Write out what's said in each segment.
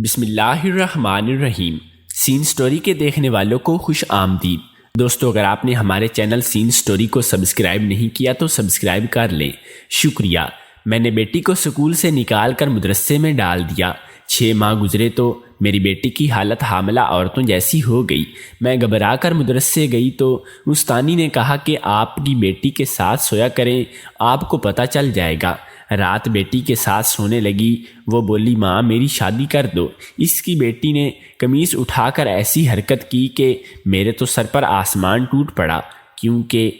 بسم اللہ الرحمن الرحیم۔ سین سٹوری کے دیکھنے والوں کو خوش آمدید۔ دوستو، اگر آپ نے ہمارے چینل سین سٹوری کو سبسکرائب نہیں کیا تو سبسکرائب کر لیں۔ شکریہ۔ میں نے بیٹی کو سکول سے نکال کر مدرسے میں ڈال دیا۔ 6 ماہ گزرے تو میری بیٹی کی حالت حاملہ عورتوں جیسی ہو گئی۔ میں گھبرا کر مدرسے گئی تو استانی نے کہا کہ آپ کی بیٹی کے ساتھ سویا کریں، آپ کو پتہ چل جائے گا۔ رات بیٹی کے ساتھ سونے لگی۔ وہ بولی، ماں میری شادی کر دو۔ اس کی بیٹی نے قمیص اٹھا کر ایسی حرکت کی کہ میرے تو سر پر آسمان ٹوٹ پڑا، کیونکہ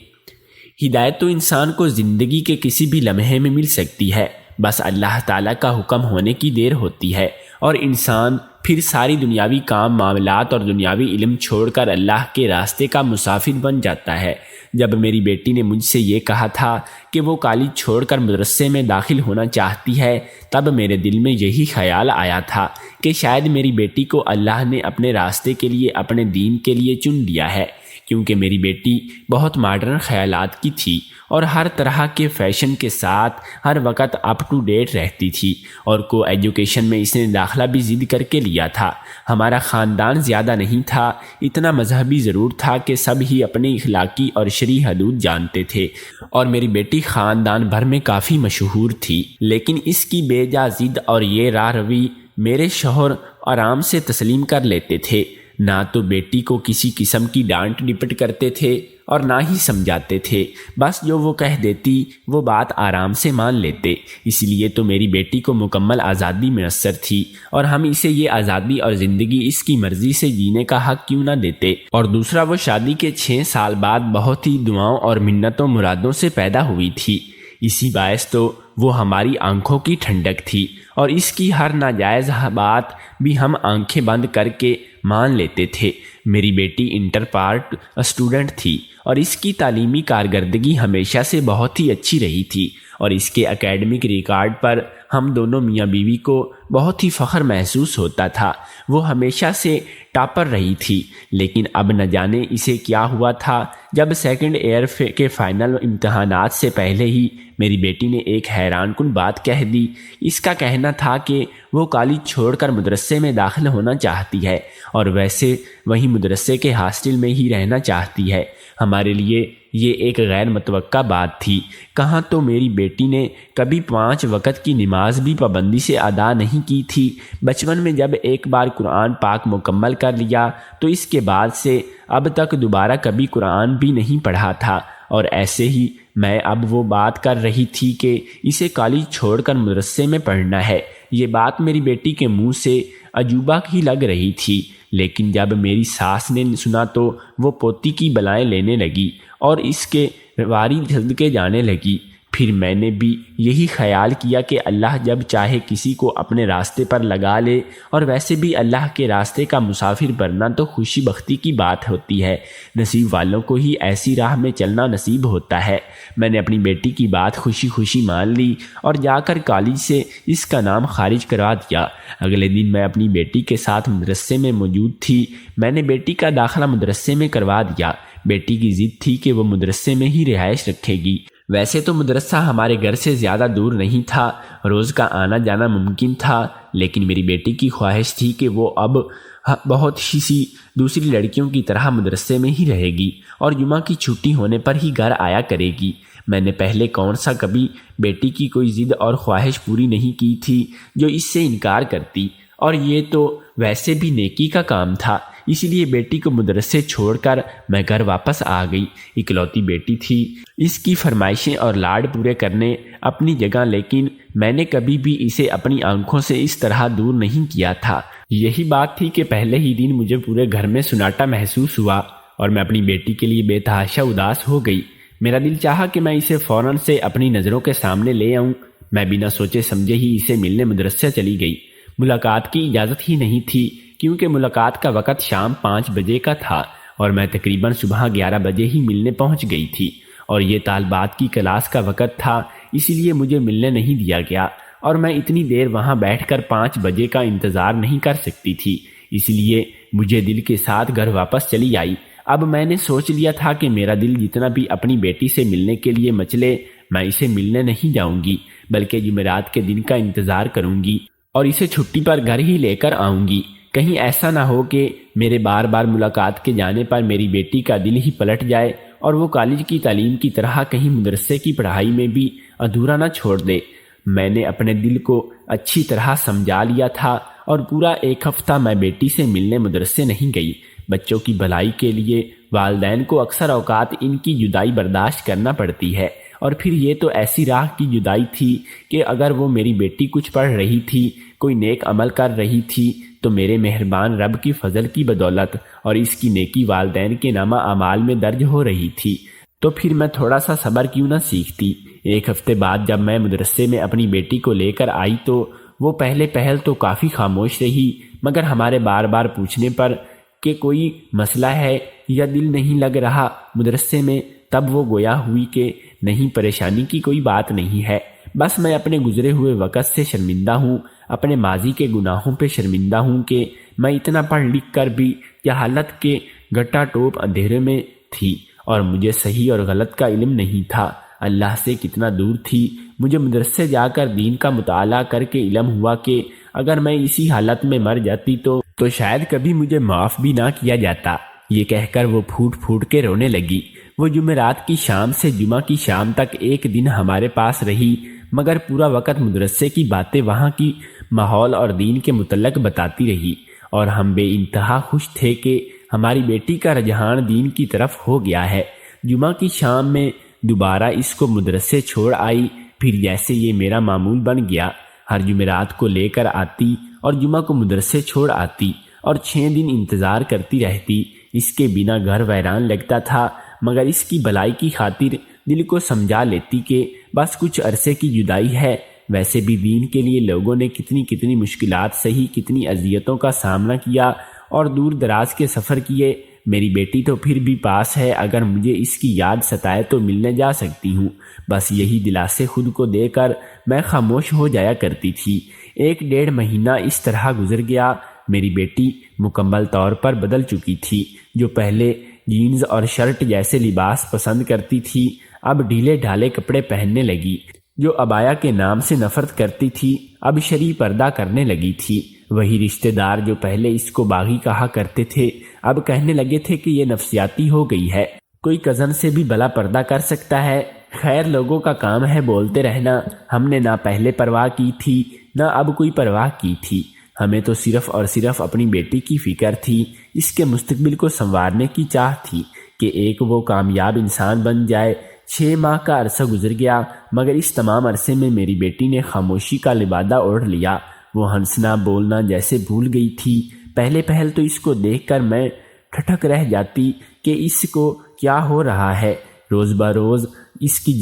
ہدایت تو انسان کو زندگی کے کسی بھی لمحے میں مل سکتی ہے، بس اللہ تعالیٰ کا حکم ہونے کی دیر ہوتی ہے اور انسان پھر ساری دنیاوی کام معاملات اور دنیاوی علم چھوڑ کر اللہ کے راستے کا مسافر بن جاتا ہے۔ جب میری بیٹی نے مجھ سے یہ کہا تھا کہ وہ کالج چھوڑ کر مدرسے میں داخل ہونا چاہتی ہے، تب میرے دل میں یہی خیال آیا تھا کہ شاید میری بیٹی کو اللہ نے اپنے راستے کے لیے، اپنے دین کے لیے چن لیا ہے، کیونکہ میری بیٹی بہت ماڈرن خیالات کی تھی اور ہر طرح کے فیشن کے ساتھ ہر وقت اپ ٹو ڈیٹ رہتی تھی، اور کو ایجوکیشن میں اس نے داخلہ بھی ضد کر کے لیا تھا۔ ہمارا خاندان زیادہ نہیں تھا، اتنا مذہبی ضرور تھا کہ سب ہی اپنی اخلاقی اور شرعی حدود جانتے تھے، اور میری بیٹی خاندان بھر میں کافی مشہور تھی، لیکن اس کی بے جا ضد اور یہ راہ روی میرے شوہر آرام سے تسلیم کر لیتے تھے۔ نہ تو بیٹی کو کسی قسم کی ڈانٹ ڈپٹ کرتے تھے اور نہ ہی سمجھاتے تھے، بس جو وہ کہہ دیتی وہ بات آرام سے مان لیتے۔ اس لیے تو میری بیٹی کو مکمل آزادی میسر تھی، اور ہم اسے یہ آزادی اور زندگی اس کی مرضی سے جینے کا حق کیوں نہ دیتے۔ اور دوسرا، وہ شادی کے 6 سال بعد بہت ہی دعاؤں اور منتوں مرادوں سے پیدا ہوئی تھی، اسی باعث تو وہ ہماری آنکھوں کی ٹھنڈک تھی، اور اس کی ہر ناجائز بات بھی ہم آنکھیں بند کر کے مان لیتے تھے۔ میری بیٹی انٹر پارٹ اسٹوڈنٹ تھی، اور اس کی تعلیمی کارکردگی ہمیشہ سے بہت ہی اچھی رہی تھی، اور اس کے اکیڈمک ریکارڈ پر ہم دونوں میاں بیوی کو بہت ہی فخر محسوس ہوتا تھا۔ وہ ہمیشہ سے ٹاپر رہی تھی، لیکن اب نہ جانے اسے کیا ہوا تھا، جب سیکنڈ ایئر کے فائنل امتحانات سے پہلے ہی میری بیٹی نے ایک حیران کن بات کہہ دی۔ اس کا کہنا تھا کہ وہ کالج چھوڑ کر مدرسے میں داخل ہونا چاہتی ہے، اور ویسے وہیں مدرسے کے ہاسٹل میں ہی رہنا چاہتی ہے۔ ہمارے لیے یہ ایک غیر متوقع بات تھی۔ کہاں تو میری بیٹی نے کبھی 5 وقت کی نماز بھی پابندی سے ادا نہیں کی تھی۔ بچپن میں جب ایک بار قرآن پاک مکمل کر لیا تو اس کے بعد سے اب تک دوبارہ کبھی قرآن بھی نہیں پڑھا تھا، اور ایسے ہی میں اب وہ بات کر رہی تھی کہ اسے کالج چھوڑ کر مدرسے میں پڑھنا ہے۔ یہ بات میری بیٹی کے منہ سے عجوبہ ہی لگ رہی تھی، لیکن جب میری ساس نے سنا تو وہ پوتی کی بلائیں لینے لگی اور اس کے واری صدقے جانے لگی۔ پھر میں نے بھی یہی خیال کیا کہ اللہ جب چاہے کسی کو اپنے راستے پر لگا لے، اور ویسے بھی اللہ کے راستے کا مسافر بننا تو خوشی بختی کی بات ہوتی ہے، نصیب والوں کو ہی ایسی راہ میں چلنا نصیب ہوتا ہے۔ میں نے اپنی بیٹی کی بات خوشی خوشی مان لی اور جا کر کالج سے اس کا نام خارج کروا دیا۔ اگلے دن میں اپنی بیٹی کے ساتھ مدرسے میں موجود تھی۔ میں نے بیٹی کا داخلہ مدرسے میں کروا دیا۔ بیٹی کی ضد تھی کہ وہ مدرسے میں ہی رہائش رکھے گی۔ ویسے تو مدرسہ ہمارے گھر سے زیادہ دور نہیں تھا، روز کا آنا جانا ممکن تھا، لیکن میری بیٹی کی خواہش تھی کہ وہ اب بہت سی دوسری لڑکیوں کی طرح مدرسے میں ہی رہے گی اور جمعہ کی چھٹی ہونے پر ہی گھر آیا کرے گی۔ میں نے پہلے کون سا کبھی بیٹی کی کوئی ضد اور خواہش پوری نہیں کی تھی جو اس سے انکار کرتی، اور یہ تو ویسے بھی نیکی کا کام تھا۔ اسی لیے بیٹی کو مدرسے چھوڑ کر میں گھر واپس آ گئی۔ اکلوتی بیٹی تھی، اس کی فرمائشیں اور لاڈ پورے کرنے اپنی جگہ، لیکن میں نے کبھی بھی اسے اپنی آنکھوں سے اس طرح دور نہیں کیا تھا۔ یہی بات تھی کہ پہلے ہی دن مجھے پورے گھر میں سناٹا محسوس ہوا، اور میں اپنی بیٹی کے لیے بے تحاشا اداس ہو گئی۔ میرا دل چاہا کہ میں اسے فوراً سے اپنی نظروں کے سامنے لے آؤں۔ میں بنا سوچے سمجھے ہی اسے ملنے مدرسے چلی گئی۔ ملاقات کی اجازت ہی نہیں تھی، کیونکہ ملاقات کا وقت شام 5 بجے کا تھا، اور میں تقریباً صبح 11 بجے ہی ملنے پہنچ گئی تھی، اور یہ طالبات کی کلاس کا وقت تھا، اسی لیے مجھے ملنے نہیں دیا گیا، اور میں اتنی دیر وہاں بیٹھ کر 5 بجے کا انتظار نہیں کر سکتی تھی، اس لیے مجھے دل کے ساتھ گھر واپس چلی آئی۔ اب میں نے سوچ لیا تھا کہ میرا دل جتنا بھی اپنی بیٹی سے ملنے کے لیے مچلے، میں اسے ملنے نہیں جاؤں گی، بلکہ جمعرات کے دن کا انتظار کروں گی۔ اور اسے چھٹی پر گھر ہی لے کر آؤں گی۔ کہیں ایسا نہ ہو کہ میرے بار بار ملاقات کے جانے پر میری بیٹی کا دل ہی پلٹ جائے اور وہ کالج کی تعلیم کی طرح کہیں مدرسے کی پڑھائی میں بھی ادھورا نہ چھوڑ دے۔ میں نے اپنے دل کو اچھی طرح سمجھا لیا تھا اور پورا ایک ہفتہ میں بیٹی سے ملنے مدرسے نہیں گئی۔ بچوں کی بھلائی کے لیے والدین کو اکثر اوقات ان کی جدائی برداشت کرنا پڑتی ہے، اور پھر یہ تو ایسی راہ کی جدائی تھی کہ اگر وہ میری بیٹی کچھ پڑھ رہی تھی، کوئی نیک عمل کر رہی تھی، تو میرے مہربان رب کی فضل کی بدولت اور اس کی نیکی والدین کے نامہ اعمال میں درج ہو رہی تھی، تو پھر میں تھوڑا سا صبر کیوں نہ سیکھتی۔ ایک ہفتے بعد جب میں مدرسے میں اپنی بیٹی کو لے کر آئی تو وہ پہل تو کافی خاموش رہی، مگر ہمارے بار بار پوچھنے پر کہ کوئی مسئلہ ہے یا دل نہیں لگ رہا مدرسے میں، تب وہ گویا ہوئی کہ نہیں، پریشانی کی کوئی بات نہیں ہے، بس میں اپنے گزرے ہوئے وقت سے شرمندہ ہوں، اپنے ماضی کے گناہوں پہ شرمندہ ہوں کہ میں اتنا پڑھ لکھ کر بھی یہ حالت کے گٹا ٹوپ اندھیرے میں تھی اور مجھے صحیح اور غلط کا علم نہیں تھا۔ اللہ سے کتنا دور تھی۔ مجھے مدرسے جا کر دین کا مطالعہ کر کے علم ہوا کہ اگر میں اسی حالت میں مر جاتی تو شاید کبھی مجھے معاف بھی نہ کیا جاتا۔ یہ کہہ کر وہ پھوٹ پھوٹ کے رونے لگی۔ وہ جمعرات کی شام سے جمعہ کی شام تک ایک دن ہمارے پاس رہی، مگر پورا وقت مدرسے کی باتیں، وہاں کی ماحول اور دین کے متعلق بتاتی رہی، اور ہم بے انتہا خوش تھے کہ ہماری بیٹی کا رجحان دین کی طرف ہو گیا ہے۔ جمعہ کی شام میں دوبارہ اس کو مدرسے چھوڑ آئی، پھر جیسے یہ میرا معمول بن گیا، ہر جمعرات کو لے کر آتی اور جمعہ کو مدرسے چھوڑ آتی اور 6 دن انتظار کرتی رہتی۔ اس کے بنا گھر ویران لگتا تھا، مگر اس کی بھلائی کی خاطر دل کو سمجھا لیتی کہ بس کچھ عرصے کی جدائی ہے۔ ویسے بھی دین کے لیے لوگوں نے کتنی مشکلات سہی، کتنی اذیتوں کا سامنا کیا اور دور دراز کے سفر کیے۔ میری بیٹی تو پھر بھی پاس ہے، اگر مجھے اس کی یاد ستائے تو ملنے جا سکتی ہوں، بس یہی دلاسے خود کو دے کر میں خاموش ہو جایا کرتی تھی۔ 1-1.5 مہینہ اس طرح گزر گیا۔ میری بیٹی مکمل طور پر بدل چکی تھی۔ جو پہلے جینز اور شرٹ جیسے لباس پسند کرتی تھی، اب ڈھیلے ڈھالے کپڑے پہننے لگی۔ جو عبایا کے نام سے نفرت کرتی تھی، اب شرعی پردہ کرنے لگی تھی۔ وہی رشتہ دار جو پہلے اس کو باغی کہا کرتے تھے، اب کہنے لگے تھے کہ یہ نفسیاتی ہو گئی ہے، کوئی کزن سے بھی بلا پردہ کر سکتا ہے۔ خیر، لوگوں کا کام ہے بولتے رہنا۔ ہم نے نہ پہلے پرواہ کی تھی، نہ اب کوئی پرواہ کی تھی۔ ہمیں تو صرف اور صرف اپنی بیٹی کی فکر تھی، اس کے مستقبل کو سنوارنے کی چاہ تھی کہ ایک وہ کامیاب انسان بن جائے۔ 6 ماہ کا عرصہ گزر گیا، مگر اس تمام عرصے میں میری بیٹی نے خاموشی کا لبادہ اوڑھ لیا۔ وہ ہنسنا بولنا جیسے بھول گئی تھی۔ پہل تو اس کو دیکھ کر میں ٹھٹک رہ جاتی کہ اس کو کیا ہو رہا ہے۔ روز بروز اس کی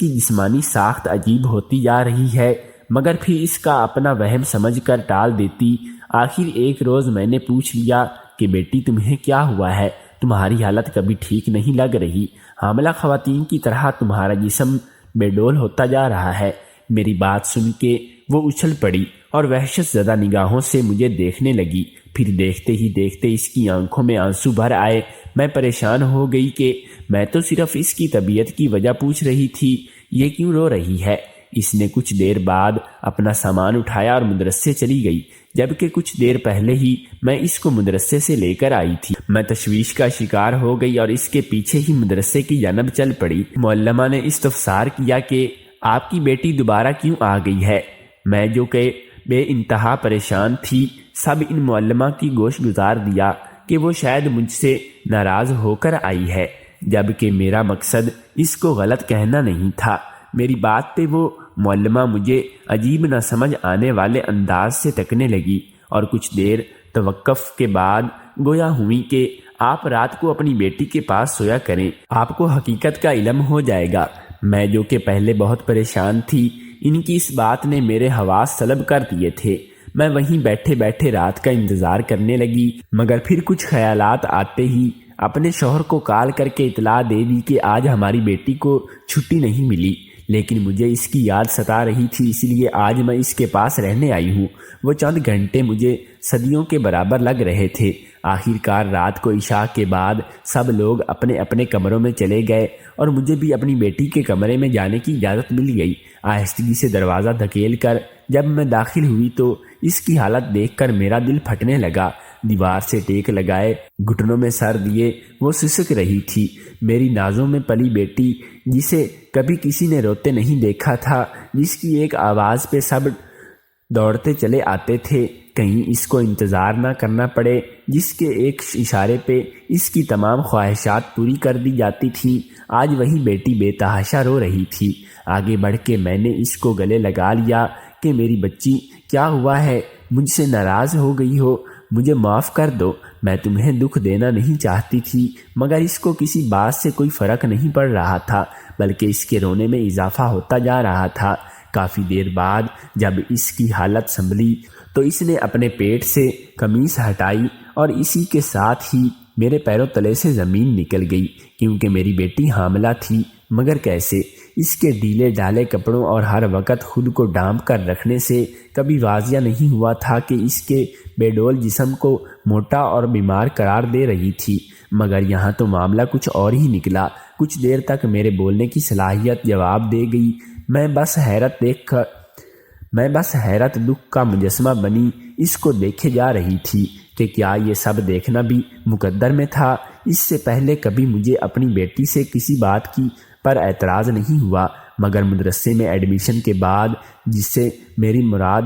جسمانی ساخت عجیب ہوتی جا رہی ہے، مگر پھر اس کا اپنا وہم سمجھ کر ٹال دیتی۔ آخر ایک روز میں نے پوچھ لیا کہ بیٹی تمہیں کیا ہوا ہے؟ تمہاری حالت کبھی ٹھیک نہیں لگ رہی، حاملہ خواتین کی طرح تمہارا جسم بے ڈول ہوتا جا رہا ہے۔ میری بات سن کے وہ اچھل پڑی اور وحشت زدہ نگاہوں سے مجھے دیکھنے لگی۔ پھر دیکھتے ہی دیکھتے اس کی آنکھوں میں آنسو بھر آئے۔ میں پریشان ہو گئی کہ میں تو صرف اس کی طبیعت کی وجہ پوچھ رہی تھی، یہ کیوں رو رہی ہے؟ اس نے کچھ دیر بعد اپنا سامان اٹھایا اور مدرسے چلی گئی، جبکہ کچھ دیر پہلے ہی میں اس کو مدرسے سے لے کر آئی تھی۔ میں تشویش کا شکار ہو گئی اور اس کے پیچھے ہی مدرسے کی جانب چل پڑی۔ معلمہ نے استفسار کیا کہ آپ کی بیٹی دوبارہ کیوں آ گئی ہے؟ میں جو کہ بے انتہا پریشان تھی، سب ان معلمہ کی گوش گزار دیا کہ وہ شاید مجھ سے ناراض ہو کر آئی ہے، جبکہ میرا مقصد اس کو غلط کہنا نہیں تھا۔ میری بات پہ وہ معلمہ مجھے عجیب نہ سمجھ آنے والے انداز سے تکنے لگی اور کچھ دیر توقف کے بعد گویا ہوئی کہ آپ رات کو اپنی بیٹی کے پاس سویا کریں، آپ کو حقیقت کا علم ہو جائے گا۔ میں جو کہ پہلے بہت پریشان تھی، ان کی اس بات نے میرے حواس سلب کر دیے تھے۔ میں وہیں بیٹھے بیٹھے رات کا انتظار کرنے لگی، مگر پھر کچھ خیالات آتے ہی اپنے شوہر کو کال کر کے اطلاع دے دی کہ آج ہماری بیٹی کو چھٹی نہیں ملی، لیکن مجھے اس کی یاد ستا رہی تھی، اس لیے آج میں اس کے پاس رہنے آئی ہوں۔ وہ چند گھنٹے مجھے صدیوں کے برابر لگ رہے تھے۔ آخر کار رات کو عشاء کے بعد سب لوگ اپنے اپنے کمروں میں چلے گئے اور مجھے بھی اپنی بیٹی کے کمرے میں جانے کی اجازت مل گئی۔ آہستگی سے دروازہ دھکیل کر جب میں داخل ہوئی تو اس کی حالت دیکھ کر میرا دل پھٹنے لگا۔ دیوار سے ٹیک لگائے گھٹنوں میں سر دیے وہ سسک رہی تھی۔ میری نازوں میں پلی بیٹی، جسے کبھی کسی نے روتے نہیں دیکھا تھا، جس کی ایک آواز پہ سب دوڑتے چلے آتے تھے، کہیں اس کو انتظار نہ کرنا پڑے، جس کے ایک اشارے پہ اس کی تمام خواہشات پوری کر دی جاتی تھیں، آج وہی بیٹی بے تحاشا رو رہی تھی۔ آگے بڑھ کے میں نے اس کو گلے لگا لیا کہ میری بچی، کیا ہوا ہے؟ مجھ سے ناراض ہو گئی ہو؟ مجھے معاف کر دو، میں تمہیں دکھ دینا نہیں چاہتی تھی۔ مگر اس کو کسی بات سے کوئی فرق نہیں پڑ رہا تھا، بلکہ اس کے رونے میں اضافہ ہوتا جا رہا تھا۔ کافی دیر بعد جب اس کی حالت سنبھلی تو اس نے اپنے پیٹ سے قمیص ہٹائی اور اسی کے ساتھ ہی میرے پیروں تلے سے زمین نکل گئی، کیونکہ میری بیٹی حاملہ تھی۔ مگر کیسے؟ اس کے ڈھیلے ڈھالے کپڑوں اور ہر وقت خود کو ڈھانپ کر رکھنے سے کبھی واضح نہیں ہوا تھا کہ اس کے بے ڈول جسم کو موٹا اور بیمار قرار دے رہی تھی۔ مگر یہاں تو معاملہ کچھ اور ہی نکلا۔ کچھ دیر تک میرے بولنے کی صلاحیت جواب دے گئی۔ میں بس حیرت دکھ کا مجسمہ بنی اس کو دیکھے جا رہی تھی کہ کیا یہ سب دیکھنا بھی مقدر میں تھا۔ اس سے پہلے کبھی مجھے اپنی بیٹی سے کسی بات کی پر اعتراض نہیں ہوا، مگر مدرسے میں ایڈمیشن کے بعد جس سے میری مراد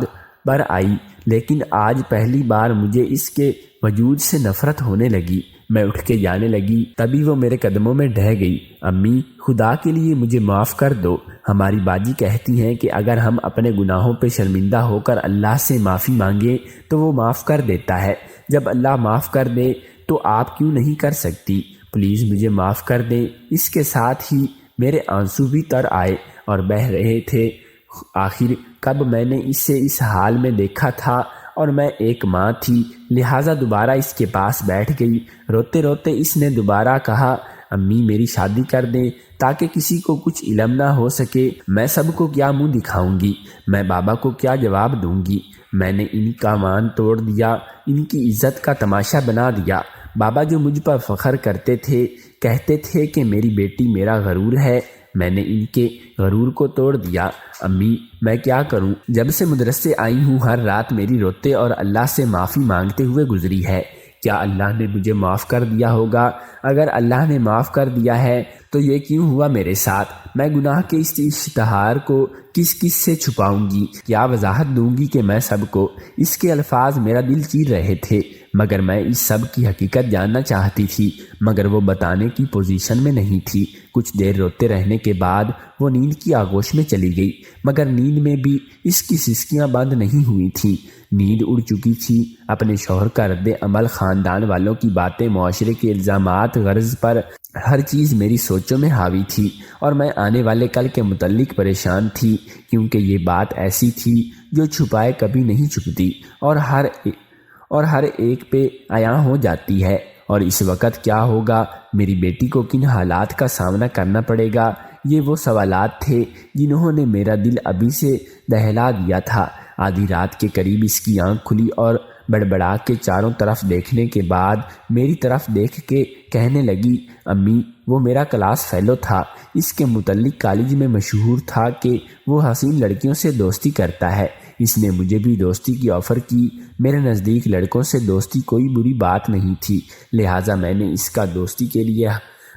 پر آئی، لیکن آج پہلی بار مجھے اس کے وجود سے نفرت ہونے لگی۔ میں اٹھ کے جانے لگی، تبھی وہ میرے قدموں میں ڈھہ گئی۔ امی، خدا کے لیے مجھے معاف کر دو۔ ہماری باجی کہتی ہیں کہ اگر ہم اپنے گناہوں پہ شرمندہ ہو کر اللہ سے معافی مانگیں تو وہ معاف کر دیتا ہے۔ جب اللہ معاف کر دے تو آپ کیوں نہیں کر سکتی؟ پلیز مجھے معاف کر دیں۔ اس کے ساتھ ہی میرے آنسو بھی تر آئے اور بہہ رہے تھے۔ آخر کب میں نے اسے اس حال میں دیکھا تھا، اور میں ایک ماں تھی، لہٰذا دوبارہ اس کے پاس بیٹھ گئی۔ روتے روتے اس نے دوبارہ کہا، امی میری شادی کر دیں تاکہ کسی کو کچھ علم نہ ہو سکے۔ میں سب کو کیا منہ دکھاؤں گی؟ میں بابا کو کیا جواب دوں گی؟ میں نے ان کا مان توڑ دیا، ان کی عزت کا تماشا بنا دیا۔ بابا جو مجھ پر فخر کرتے تھے، کہتے تھے کہ میری بیٹی میرا غرور ہے، میں نے ان کے غرور کو توڑ دیا۔ امی میں کیا کروں؟ جب سے مدرسے آئی ہوں ہر رات میری روتے اور اللہ سے معافی مانگتے ہوئے گزری ہے۔ کیا اللہ نے مجھے معاف کر دیا ہوگا؟ اگر اللہ نے معاف کر دیا ہے تو یہ کیوں ہوا میرے ساتھ؟ میں گناہ کے اس اشتہار کو کس سے چھپاؤں گی؟ کیا وضاحت دوں گی کہ میں سب کو؟ اس کے الفاظ میرا دل چیر رہے تھے، مگر میں اس سب کی حقیقت جاننا چاہتی تھی، مگر وہ بتانے کی پوزیشن میں نہیں تھی۔ کچھ دیر روتے رہنے کے بعد وہ نیند کی آغوش میں چلی گئی، مگر نیند میں بھی اس کی سسکیاں بند نہیں ہوئی تھیں۔ نیند اڑ چکی تھی۔ اپنے شوہر کا رد عمل، خاندان والوں کی باتیں، معاشرے کے الزامات، غرض پر ہر چیز میری سوچوں میں حاوی تھی، اور میں آنے والے کل کے متعلق پریشان تھی، کیونکہ یہ بات ایسی تھی جو چھپائے کبھی نہیں چھپتی اور ہر ایک پہ عیاں ہو جاتی ہے۔ اور اس وقت کیا ہوگا؟ میری بیٹی کو کن حالات کا سامنا کرنا پڑے گا؟ یہ وہ سوالات تھے جنہوں نے میرا دل ابھی سے دہلا دیا تھا۔ آدھی رات کے قریب اس کی آنکھ کھلی اور بڑبڑا کے چاروں طرف دیکھنے کے بعد میری طرف دیکھ کے کہنے لگی، امی وہ میرا کلاس فیلو تھا، اس کے متعلق کالج میں مشہور تھا کہ وہ حسین لڑکیوں سے دوستی کرتا ہے۔ اس نے مجھے بھی دوستی کی آفر کی۔ میرے نزدیک لڑکوں سے دوستی کوئی بری بات نہیں تھی، لہٰذا میں نے اس کا دوستی کے لیے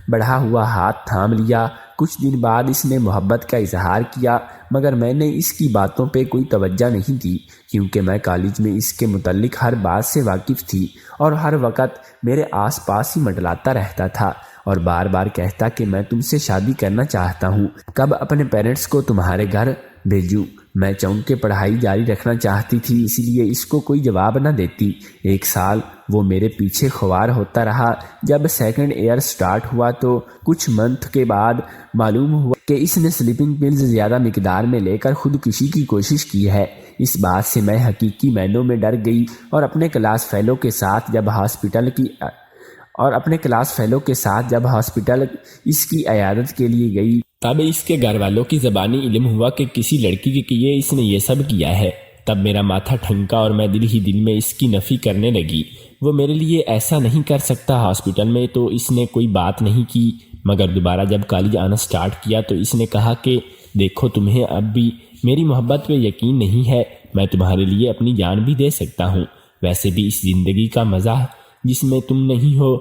بڑھا ہوا ہاتھ تھام لیا۔ کچھ دن بعد اس نے محبت کا اظہار کیا، مگر میں نے اس کی باتوں پہ کوئی توجہ نہیں دی، کیونکہ میں کالج میں اس کے متعلق ہر بات سے واقف تھی اور ہر وقت میرے آس پاس ہی منڈلاتا رہتا تھا اور بار بار کہتا کہ میں تم سے شادی کرنا چاہتا ہوں، کب اپنے پیرنٹس کو تمہارے گھر بھیجوں۔ میں چونک کے پڑھائی جاری رکھنا چاہتی تھی، اسی لیے اس کو کوئی جواب نہ دیتی۔ ایک سال وہ میرے پیچھے خوار ہوتا رہا۔ جب سیکنڈ ایئر سٹارٹ ہوا تو کچھ منتھ کے بعد معلوم ہوا کہ اس نے سلیپنگ پلز زیادہ مقدار میں لے کر خودکشی کی کوشش کی ہے۔ اس بات سے میں حقیقی معنوں میں ڈر گئی اور اپنے کلاس فیلو کے ساتھ جب ہاسپٹل اس کی عیادت کے لیے گئی، تب اس کے گھر والوں کی زبانی علم ہوا کہ کسی لڑکی کے لیے اس نے یہ سب کیا ہے۔ تب میرا ماتھا ٹھنکا اور میں دل ہی دل میں اس کی نفی کرنے لگی۔ وہ میرے لیے ایسا نہیں کر سکتا، ہاسپٹل میں تو اس نے کوئی بات نہیں کی، مگر دوبارہ جب کالج آنا سٹارٹ کیا تو اس نے کہا کہ دیکھو تمہیں اب بھی میری محبت پہ یقین نہیں ہے، میں تمہارے لیے اپنی جان بھی دے سکتا ہوں، ویسے بھی اس زندگی کا مزہ جس میں تم نہیں ہو۔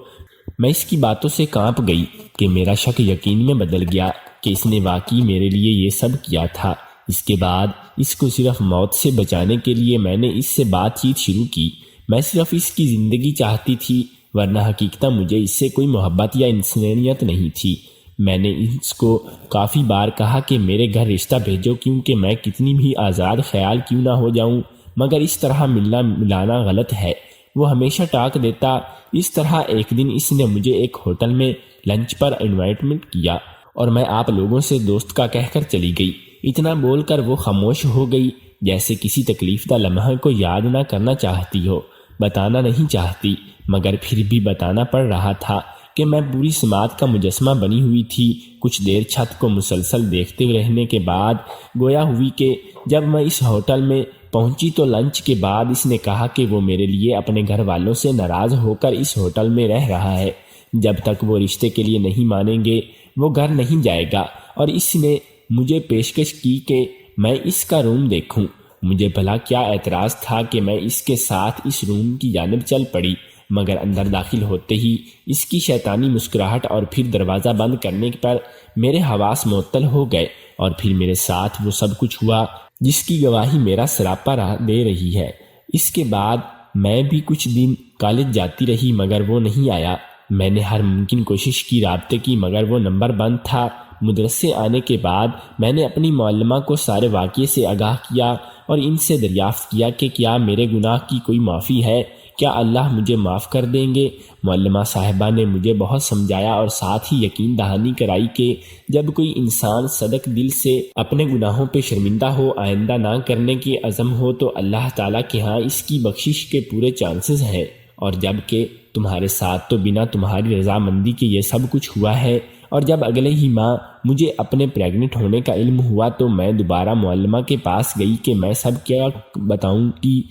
میں اس کی باتوں سے کانپ گئی کہ میرا شک یقین میں بدل گیا کہ اس نے واقعی میرے لیے یہ سب کیا تھا۔ اس کے بعد اس کو صرف موت سے بچانے کے لیے میں نے اس سے بات چیت شروع کی۔ میں صرف اس کی زندگی چاہتی تھی، ورنہ حقیقتاً مجھے اس سے کوئی محبت یا انسانیت نہیں تھی۔ میں نے اس کو کافی بار کہا کہ میرے گھر رشتہ بھیجو، کیونکہ میں کتنی بھی آزاد خیال کیوں نہ ہو جاؤں، مگر اس طرح ملنا ملانا غلط ہے۔ وہ ہمیشہ ٹاک دیتا۔ اس طرح ایک دن اس نے مجھے ایک ہوٹل میں لنچ پر انوائٹمنٹ کیا اور میں آپ لوگوں سے دوست کا کہہ کر چلی گئی۔ اتنا بول کر وہ خاموش ہو گئی، جیسے کسی تکلیف دہ لمحہ کو یاد نہ کرنا چاہتی ہو، بتانا نہیں چاہتی، مگر پھر بھی بتانا پڑ رہا تھا کہ میں پوری سماعت کا مجسمہ بنی ہوئی تھی۔ کچھ دیر چھت کو مسلسل دیکھتے رہنے کے بعد گویا ہوئی کہ جب میں اس ہوٹل میں پہنچی تو لنچ کے بعد اس نے کہا کہ وہ میرے لیے اپنے گھر والوں سے ناراض ہو کر اس ہوٹل میں رہ رہا ہے۔ جب تک وہ رشتے کے لیے نہیں مانیں گے وہ گھر نہیں جائے گا، اور اس نے مجھے پیشکش کی کہ میں اس کا روم دیکھوں۔ مجھے بھلا کیا اعتراض تھا کہ میں اس کے ساتھ اس روم کی جانب چل پڑی، مگر اندر داخل ہوتے ہی اس کی شیطانی مسکراہٹ اور پھر دروازہ بند کرنے پر میرے حواس معطل ہو گئے، اور پھر میرے ساتھ وہ سب کچھ ہوا جس کی گواہی میرا سراپا دے رہی ہے۔ اس کے بعد میں بھی کچھ دن کالج جاتی رہی، مگر وہ نہیں آیا۔ میں نے ہر ممکن کوشش کی رابطے کی، مگر وہ نمبر بند تھا۔ مدرسے آنے کے بعد میں نے اپنی معلمہ کو سارے واقعے سے آگاہ کیا اور ان سے دریافت کیا کہ کیا میرے گناہ کی کوئی معافی ہے، کیا اللہ مجھے معاف کر دیں گے؟ معلمہ صاحبہ نے مجھے بہت سمجھایا اور ساتھ ہی یقین دہانی کرائی کہ جب کوئی انسان صدق دل سے اپنے گناہوں پہ شرمندہ ہو، آئندہ نہ کرنے کی عزم ہو، تو اللہ تعالیٰ کے ہاں اس کی بخشش کے پورے چانسز ہیں، اور جب کہ تمہارے ساتھ تو بنا تمہاری رضامندی کے یہ سب کچھ ہوا ہے۔ اور جب اگلے ہی ماہ مجھے اپنے پریگننٹ ہونے کا علم ہوا تو میں دوبارہ معلمہ کے پاس گئی کہ میں سب کیا بتاؤں گی،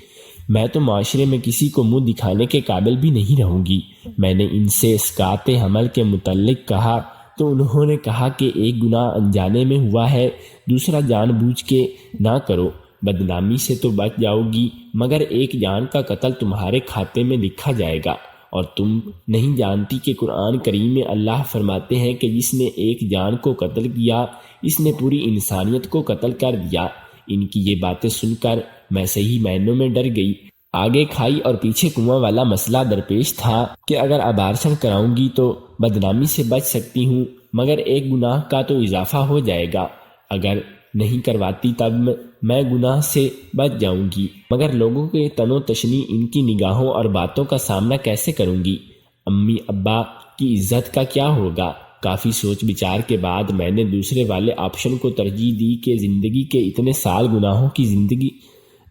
میں تو معاشرے میں کسی کو منہ دکھانے کے قابل بھی نہیں رہوں گی۔ میں نے ان سے اسقاط حمل کے متعلق کہا تو انہوں نے کہا کہ ایک گناہ انجانے میں ہوا ہے، دوسرا جان بوجھ کے نہ کرو، بدنامی سے تو بچ جاؤ گی، مگر ایک جان کا قتل تمہارے کھاتے میں لکھا جائے گا۔ اور تم نہیں جانتی کہ قرآن کریم میں اللہ فرماتے ہیں کہ جس نے ایک جان کو قتل کیا اس نے پوری انسانیت کو قتل کر دیا۔ ان کی یہ باتیں سن کر میں صحیح معنوں میں ڈر گئی۔ آگے کھائی اور پیچھے کنواں والا مسئلہ درپیش تھا کہ اگر ابارشن کراؤں گی تو بدنامی سے بچ سکتی ہوں، مگر ایک گناہ کا تو اضافہ ہو جائے گا، اگر نہیں کرواتی تب میں گناہ سے بچ جاؤں گی، مگر لوگوں کے تنو تشنی ان کی نگاہوں اور باتوں کا سامنا کیسے کروں گی؟ امی ابا کی عزت کا کیا ہوگا؟ کافی سوچ بچار کے بعد میں نے دوسرے والے آپشن کو ترجیح دی کہ زندگی کے اتنے سال گناہوں کی زندگی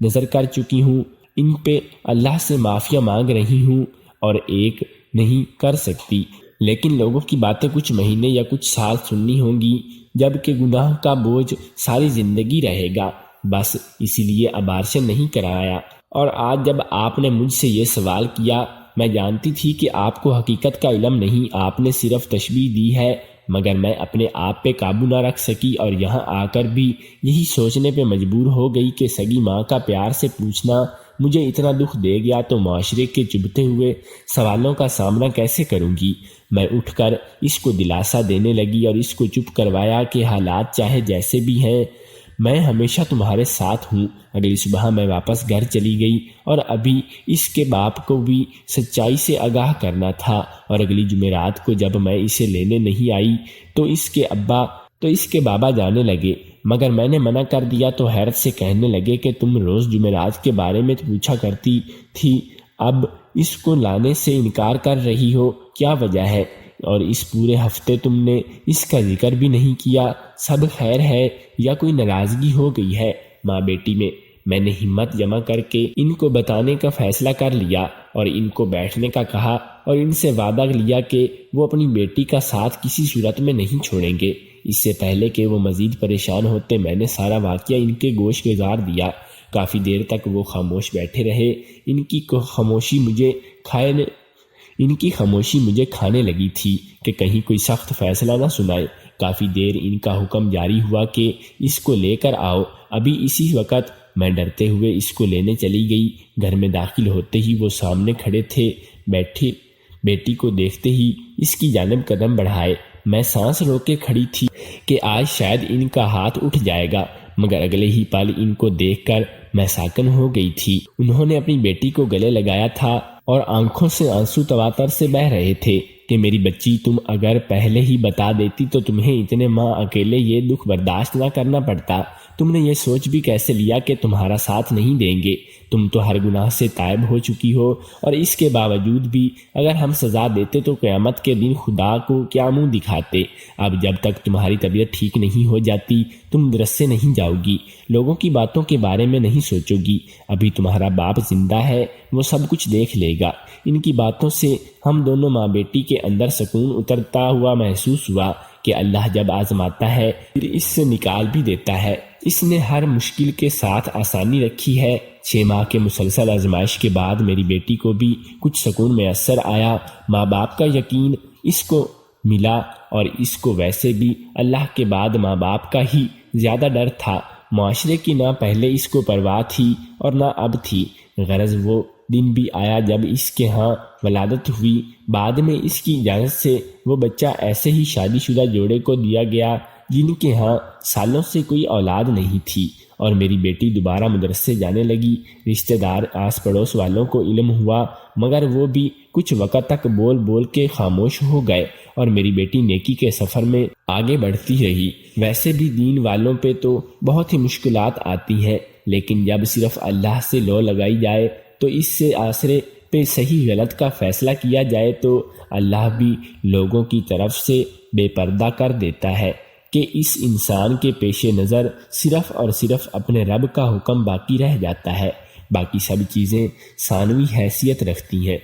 نظر کر چکی ہوں، ان پہ اللہ سے معافیا مانگ رہی ہوں اور ایک نہیں کر سکتی، لیکن لوگوں کی باتیں کچھ مہینے یا کچھ سال سننی ہوں گی، جبکہ گناہ کا بوجھ ساری زندگی رہے گا۔ بس اسی لیے ابارشن نہیں کرایا۔ اور آج جب آپ نے مجھ سے یہ سوال کیا، میں جانتی تھی کہ آپ کو حقیقت کا علم نہیں، آپ نے صرف تشبیہ دی ہے، مگر میں اپنے آپ پہ قابو نہ رکھ سکی اور یہاں آ کر بھی یہی سوچنے پہ مجبور ہو گئی کہ سگی ماں کا پیار سے پوچھنا مجھے اتنا دکھ دے گیا تو معاشرے کے چبھتے ہوئے سوالوں کا سامنا کیسے کروں گی؟ میں اٹھ کر اس کو دلاسا دینے لگی اور اس کو چپ کروایا کہ حالات چاہے جیسے بھی ہیں، میں ہمیشہ تمہارے ساتھ ہوں۔ اگلی صبح میں واپس گھر چلی گئی اور ابھی اس کے باپ کو بھی سچائی سے آگاہ کرنا تھا، اور اگلی جمعرات کو جب میں اسے لینے نہیں آئی تو اس کے بابا جانے لگے، مگر میں نے منع کر دیا تو حیرت سے کہنے لگے کہ تم روز جمعرات کے بارے میں پوچھا کرتی تھی، اب اس کو لانے سے انکار کر رہی ہو، کیا وجہ ہے؟ اور اس پورے ہفتے تم نے اس کا ذکر بھی نہیں کیا، سب خیر ہے یا کوئی ناراضگی ہو گئی ہے؟ ماں بیٹی میں نے ہمت جمع کر کے ان کو بتانے کا فیصلہ کر لیا اور ان کو بیٹھنے کا کہا اور ان سے وعدہ لیا کہ وہ اپنی بیٹی کا ساتھ کسی صورت میں نہیں چھوڑیں گے۔ اس سے پہلے کہ وہ مزید پریشان ہوتے میں نے سارا واقعہ ان کے گوش گزار دیا۔ کافی دیر تک وہ خاموش بیٹھے رہے۔ ان کی خاموشی مجھے کھانے لگی تھی کہ کہیں کوئی سخت فیصلہ نہ سنائے۔ کافی دیر ان کا حکم جاری ہوا کہ اس کو لے کر آؤ۔ ابھی اسی وقت میں ڈرتے ہوئے اس کو لینے چلی گئی۔ گھر میں داخل ہوتے ہی وہ سامنے کھڑے تھے۔ بیٹی کو دیکھتے ہی اس کی جانب قدم بڑھائے۔ میں سانس روک کے کھڑی تھی کہ آج شاید ان کا ہاتھ اٹھ جائے گا، مگر اگلے ہی پل ان کو دیکھ کر میں ساکن ہو گئی تھی۔ انہوں نے اپنی بیٹی کو گلے لگایا تھا اور آنکھوں سے آنسو تواتر سے بہہ رہے تھے کہ میری بچی، تم اگر پہلے ہی بتا دیتی تو تمہیں اتنے ماہ اکیلے یہ دکھ برداشت نہ کرنا پڑتا۔ تم نے یہ سوچ بھی کیسے لیا کہ تمہارا ساتھ نہیں دیں گے؟ تم تو ہر گناہ سے تائب ہو چکی ہو، اور اس کے باوجود بھی اگر ہم سزا دیتے تو قیامت کے دن خدا کو کیا منہ دکھاتے؟ اب جب تک تمہاری طبیعت ٹھیک نہیں ہو جاتی تم درس سے نہیں جاؤ گی، لوگوں کی باتوں کے بارے میں نہیں سوچو گی۔ ابھی تمہارا باپ زندہ ہے، وہ سب کچھ دیکھ لے گا۔ ان کی باتوں سے ہم دونوں ماں بیٹی کے اندر سکون اترتا ہوا محسوس ہوا کہ اللہ جب آزماتا ہے پھر اس سے نکال بھی دیتا ہے۔ اس نے ہر مشکل کے ساتھ آسانی رکھی ہے۔ 6 ماہ کے مسلسل آزمائش کے بعد میری بیٹی کو بھی کچھ سکون میسر آیا۔ ماں باپ کا یقین اس کو ملا، اور اس کو ویسے بھی اللہ کے بعد ماں باپ کا ہی زیادہ ڈر تھا۔ معاشرے کی نہ پہلے اس کو پرواہ تھی اور نہ اب تھی۔ غرض وہ دن بھی آیا جب اس کے ہاں ولادت ہوئی۔ بعد میں اس کی اجازت سے وہ بچہ ایسے ہی شادی شدہ جوڑے کو دیا گیا جن کے ہاں سالوں سے کوئی اولاد نہیں تھی، اور میری بیٹی دوبارہ مدرسے جانے لگی۔ رشتہ دار، آس پڑوس والوں کو علم ہوا، مگر وہ بھی کچھ وقت تک بول بول کے خاموش ہو گئے، اور میری بیٹی نیکی کے سفر میں آگے بڑھتی رہی۔ ویسے بھی دین والوں پہ تو بہت ہی مشکلات آتی ہیں، لیکن جب صرف اللہ سے لو لگائی جائے تو اس سے آسرے پہ صحیح غلط کا فیصلہ کیا جائے تو اللہ بھی لوگوں کی طرف سے بے پردہ کر دیتا ہے کہ اس انسان کے پیش نظر صرف اور صرف اپنے رب کا حکم باقی رہ جاتا ہے۔ باقی سب چیزیں ثانوی حیثیت رکھتی ہیں۔